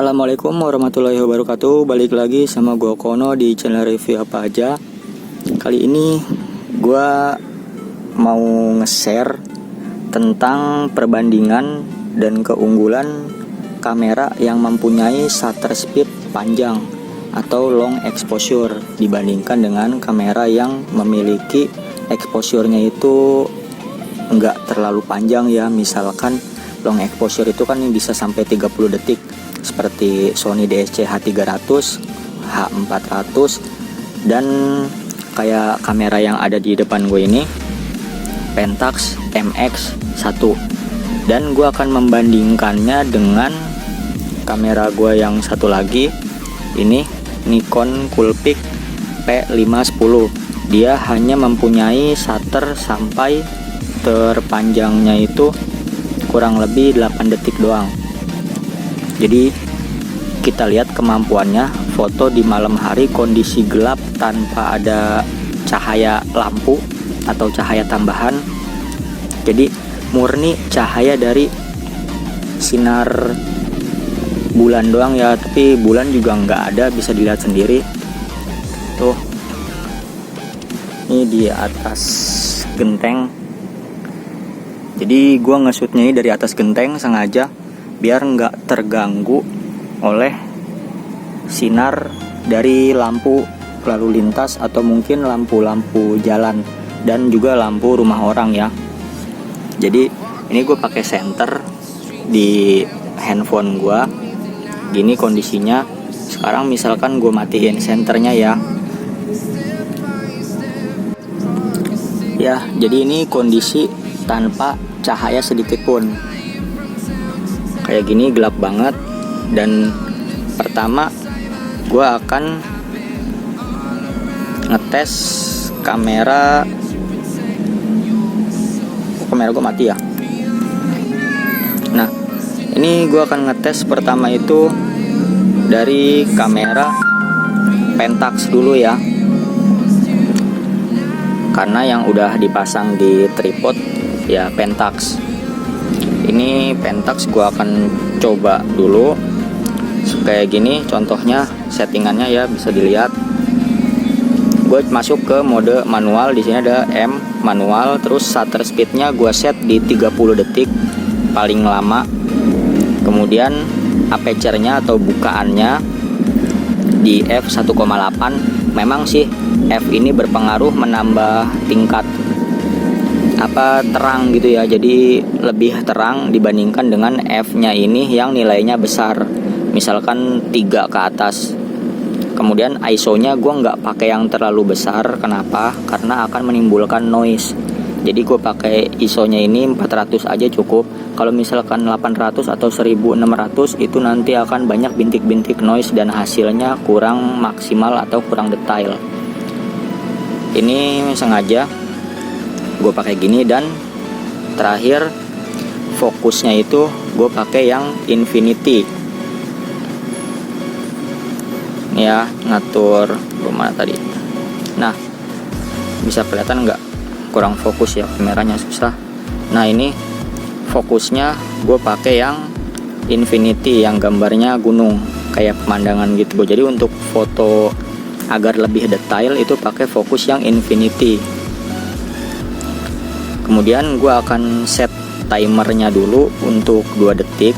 Assalamualaikum warahmatullahi wabarakatuh. Balik lagi sama gua Kono di channel review apa aja. Kali ini gua mau nge-share tentang perbandingan dan keunggulan kamera yang mempunyai shutter speed panjang atau long exposure dibandingkan dengan kamera yang memiliki exposure-nya itu enggak terlalu panjang ya. Misalkan long exposure itu kan bisa sampai 30 detik seperti Sony DSC-H300, H400, dan kayak kamera yang ada di depan gue ini Pentax MX1. Dan gue akan membandingkannya dengan kamera gue yang satu lagi, ini Nikon Coolpix P510. Dia hanya mempunyai shutter sampai terpanjangnya itu kurang lebih 8 detik doang. Jadi kita lihat kemampuannya foto di malam hari kondisi gelap tanpa ada cahaya lampu atau cahaya tambahan. Jadi murni cahaya dari sinar bulan doang ya, tapi bulan juga nggak ada, bisa dilihat sendiri tuh. Ini di atas genteng. Jadi gua nge-shootnya ini dari atas genteng sengaja biar nggak terganggu oleh sinar dari lampu lalu lintas atau mungkin lampu-lampu jalan dan juga lampu rumah orang ya. Jadi ini gue pakai senter di handphone gue. Gini kondisinya sekarang, misalkan gue matiin senternya ya. Ya, jadi ini kondisi tanpa cahaya sedikit pun. Kayak gini gelap banget. Dan pertama gue akan ngetes kamera gue mati ya. Nah, ini gue akan ngetes pertama itu dari kamera Pentax dulu ya, karena yang udah dipasang di tripod ya Pentax. Ini Pentax gue akan coba dulu kayak gini contohnya settingannya ya, bisa dilihat. Gue masuk ke mode manual, di sini ada M manual, terus shutter speednya gue set di 30 detik paling lama. Kemudian aperture-nya atau bukaannya di f1,8. Memang sih f ini berpengaruh menambah tingkat terang gitu ya, jadi lebih terang dibandingkan dengan f-nya ini yang nilainya besar, misalkan 3 ke atas. Kemudian ISO-nya gue nggak pakai yang terlalu besar. Kenapa? Karena akan menimbulkan noise. Jadi gue pakai ISO-nya ini 400 aja cukup. Kalau misalkan 800 atau 1600 itu nanti akan banyak bintik-bintik noise dan hasilnya kurang maksimal atau kurang detail. Ini sengaja gue pakai gini. Dan terakhir fokusnya itu gue pakai yang infinity ya, ngatur rumah tadi. Nah, bisa kelihatan nggak? Kurang fokus ya, kameranya susah. Nah, ini fokusnya gue pakai yang infinity yang gambarnya gunung kayak pemandangan gitu. Jadi untuk foto agar lebih detail itu pakai fokus yang infinity. Kemudian gue akan set timernya dulu untuk 2 detik.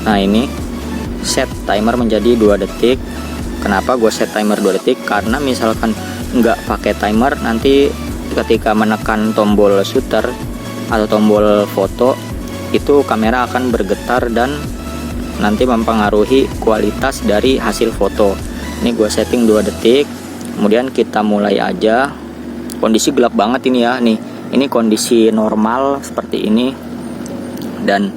Nah, ini set timer menjadi 2 detik. Kenapa gue set timer 2 detik? Karena misalkan nggak pakai timer, nanti ketika menekan tombol shutter atau tombol foto itu kamera akan bergetar dan nanti mempengaruhi kualitas dari hasil foto. Ini gue setting 2 detik. Kemudian kita mulai aja. Kondisi gelap banget ini ya. Nih, ini kondisi normal seperti ini. Dan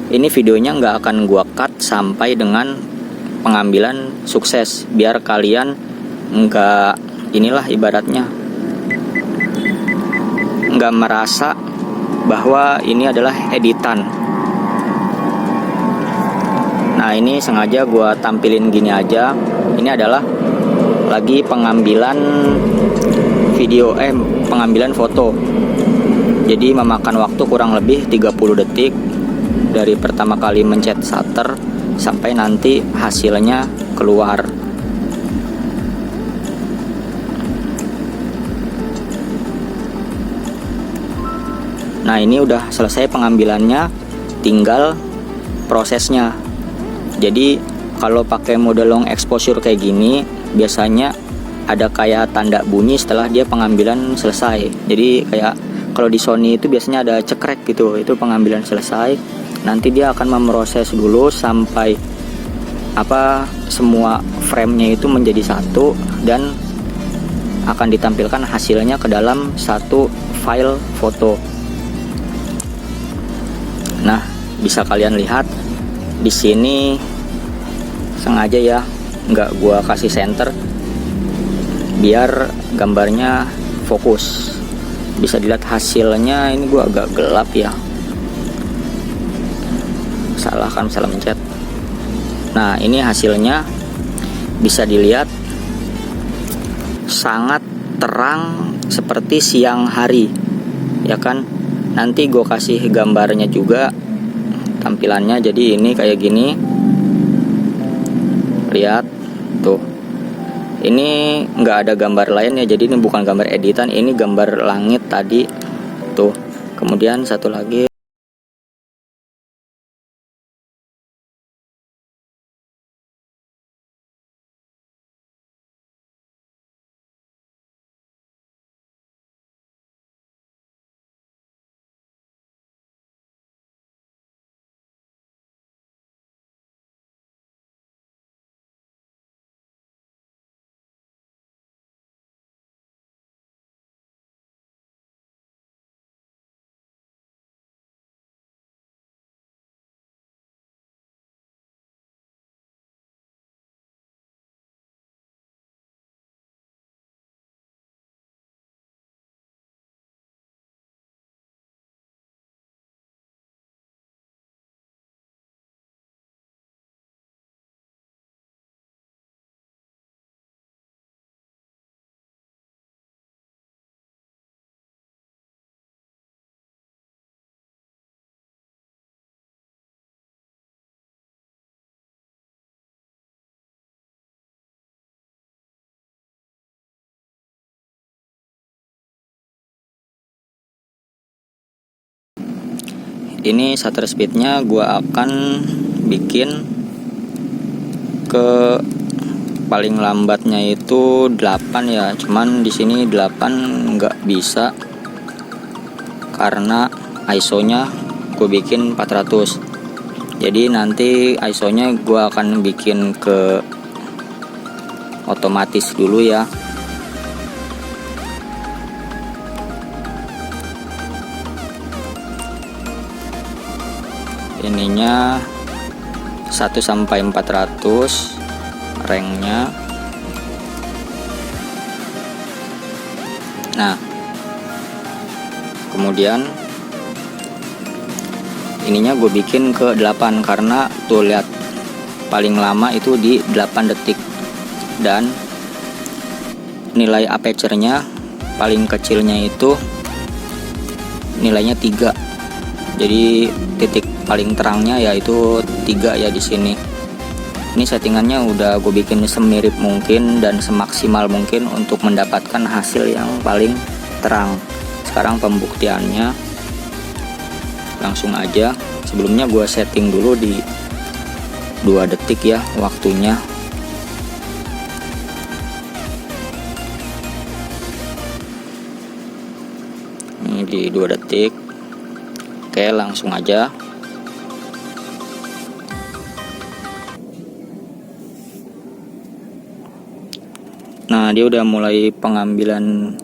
ini videonya nggak akan gua cut sampai dengan pengambilan sukses, biar kalian nggak inilah ibaratnya nggak merasa bahwa ini adalah editan. Nah, ini sengaja gua tampilin gini aja. Ini adalah lagi pengambilan video, pengambilan foto. Jadi memakan waktu kurang lebih 30 detik. dari pertama kali mencet shutter sampai nanti hasilnya keluar. Nah, ini udah selesai pengambilannya, tinggal prosesnya. Jadi kalau pakai mode long exposure kayak gini, biasanya ada kayak tanda bunyi setelah dia pengambilan selesai. Jadi kayak kalau di Sony itu biasanya ada cekrek gitu, itu pengambilan selesai. Nanti dia akan memproses dulu sampai semua frame-nya itu menjadi satu dan akan ditampilkan hasilnya ke dalam satu file foto. Nah, bisa kalian lihat di sini sengaja ya nggak gua kasih center biar gambarnya fokus. Bisa dilihat hasilnya, ini gua agak gelap ya. Salah mencet. Nah, ini hasilnya bisa dilihat sangat terang seperti siang hari, ya kan? Nanti gue kasih gambarnya juga tampilannya. Jadi ini kayak gini, lihat tuh, ini nggak ada gambar lain ya, jadi ini bukan gambar editan, ini gambar langit tadi tuh. Kemudian satu lagi, ini shutter speednya gue akan bikin ke paling lambatnya itu 8 ya. Cuman di sini 8 nggak bisa karena ISO-nya gue bikin 400. Jadi nanti ISO-nya gue akan bikin ke otomatis dulu ya. Ininya 1 sampai 400 ranknya. Nah, kemudian ininya gue bikin ke 8 karena tuh lihat paling lama itu di 8 detik dan nilai aperture-nya paling kecilnya itu nilainya 3. Jadi titik paling terangnya yaitu 3 ya di sini. Ini settingannya udah gue bikin semirip mungkin dan semaksimal mungkin untuk mendapatkan hasil yang paling terang. Sekarang pembuktiannya langsung aja. Sebelumnya gue setting dulu di 2 detik ya waktunya. Ini di 2 detik. Oke, langsung aja. Nah, dia udah mulai pengambilan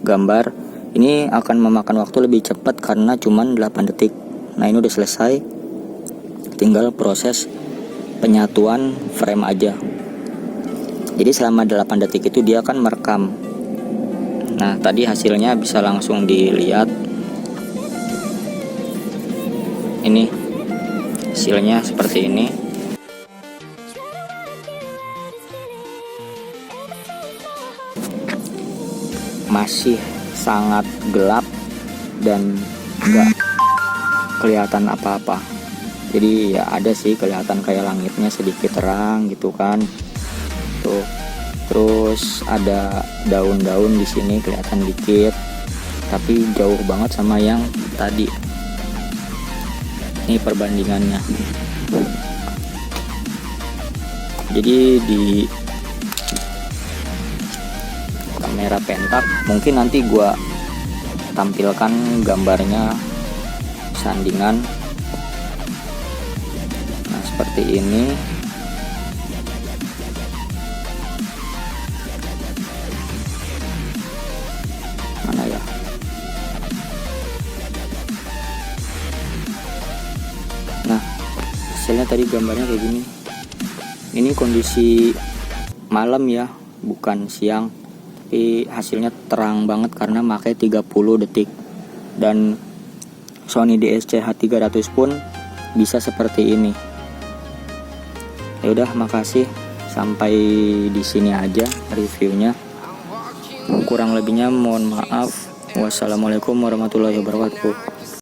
gambar. Ini akan memakan waktu lebih cepat karena cuman 8 detik. Nah, ini udah selesai. Tinggal proses penyatuan frame aja. Jadi selama 8 detik itu dia akan merekam. Nah, tadi hasilnya bisa langsung dilihat. Ini hasilnya seperti ini. Masih sangat gelap dan gak kelihatan apa-apa. Jadi ya ada sih kelihatan kayak langitnya sedikit terang gitu kan. Tuh. Terus ada daun-daun di sini kelihatan dikit, tapi jauh banget sama yang tadi. Ini perbandingannya. Jadi di kamera pentak mungkin nanti gua tampilkan gambarnya sandingan. Nah, seperti ini. Mana ya? Nah, hasilnya tadi gambarnya kayak gini. Ini kondisi malam ya, bukan siang. Tapi hasilnya terang banget karena pakai 30 detik. Dan Sony DSC-H300 pun bisa seperti ini. Ya udah, makasih. Sampai di sini aja reviewnya. Kurang lebihnya mohon maaf. Wassalamualaikum warahmatullahi wabarakatuh.